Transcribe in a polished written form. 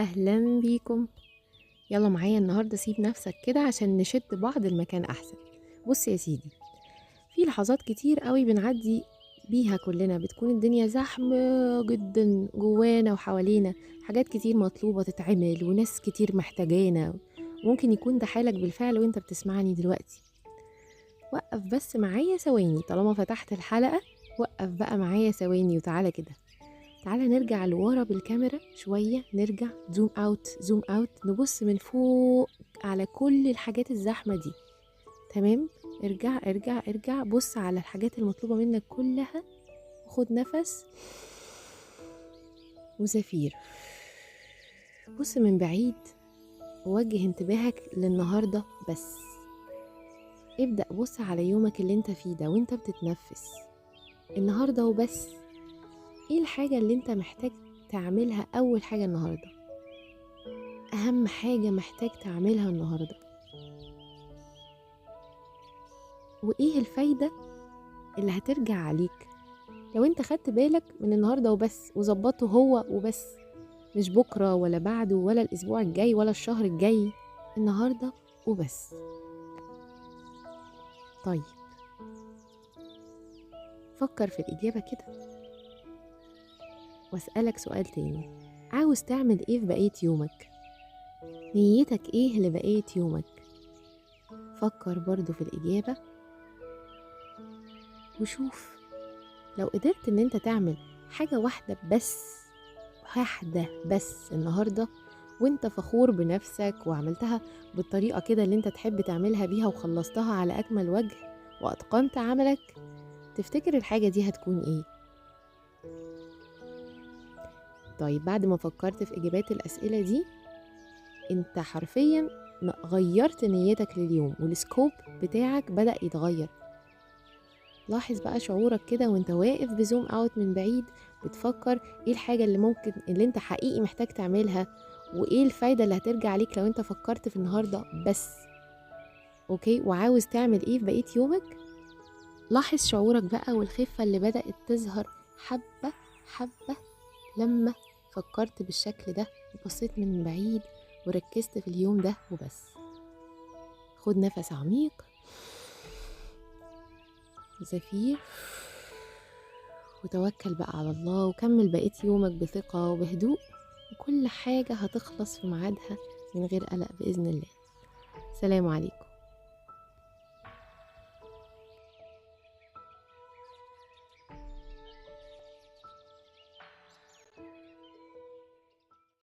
اهلا بيكم. يلا معايا النهارده سيب نفسك كده عشان نشد بعض المكان احسن. بص يا سيدي، في لحظات كتير قوي بنعدي بيها كلنا، بتكون الدنيا زحمة جدا جوانا وحوالينا، حاجات كتير مطلوبة تتعمل وناس كتير محتاجانا. ممكن يكون ده حالك بالفعل وانت بتسمعني دلوقتي. وقف بس معايا ثواني، طالما فتحت الحلقة وقف بقى معايا ثواني وتعالى كده. تعالى نرجع لورا بالكاميرا شوية، نرجع زوم اوت زوم اوت، نبص من فوق على كل الحاجات الزحمة دي. تمام، ارجع ارجع ارجع، بص على الحاجات المطلوبة منك كلها، وخد نفس وزفير. بص من بعيد ووجه انتباهك للنهاردة بس. ابدأ بص على يومك اللي انت فيه ده وانت بتتنفس النهاردة وبس. ايه الحاجة اللي انت محتاج تعملها اول حاجة النهاردة؟ اهم حاجة محتاج تعملها النهاردة؟ وايه الفايدة اللي هترجع عليك لو انت خدت بالك من النهاردة وبس وظبطه هو وبس؟ مش بكرة ولا بعده ولا الاسبوع الجاي ولا الشهر الجاي، النهاردة وبس. طيب فكر في الإجابة كده، واسألك سؤال تاني. عاوز تعمل ايه في بقية يومك؟ نيتك ايه لبقية يومك؟ فكر برضو في الإجابة وشوف لو قدرت ان انت تعمل حاجة واحدة بس النهاردة، وانت فخور بنفسك وعملتها بالطريقة كده اللي انت تحب تعملها بيها وخلصتها على أكمل وجه وأتقنت عملك، تفتكر الحاجة دي هتكون ايه؟ طيب بعد ما فكرت في إجابات الأسئلة دي، انت حرفيا غيرت نيتك لليوم والسكوب بتاعك بدأ يتغير. لاحظ بقى شعورك كده وانت واقف بزوم اوت من بعيد، بتفكر ايه الحاجة اللي انت حقيقي محتاج تعملها، وايه الفايدة اللي هترجع عليك لو انت فكرت في النهاردة بس. اوكي، وعاوز تعمل ايه في بقية يومك؟ لاحظ شعورك بقى والخفة اللي بدأت تظهر حبة حبة لما فكرت بالشكل ده وبصيت من بعيد وركزت في اليوم ده وبس. خد نفس عميق، زفير، وتوكل بقى على الله وكمل بقية يومك بثقة وبهدوء، وكل حاجة هتخلص في ميعادها من غير قلق بإذن الله. سلام عليكم.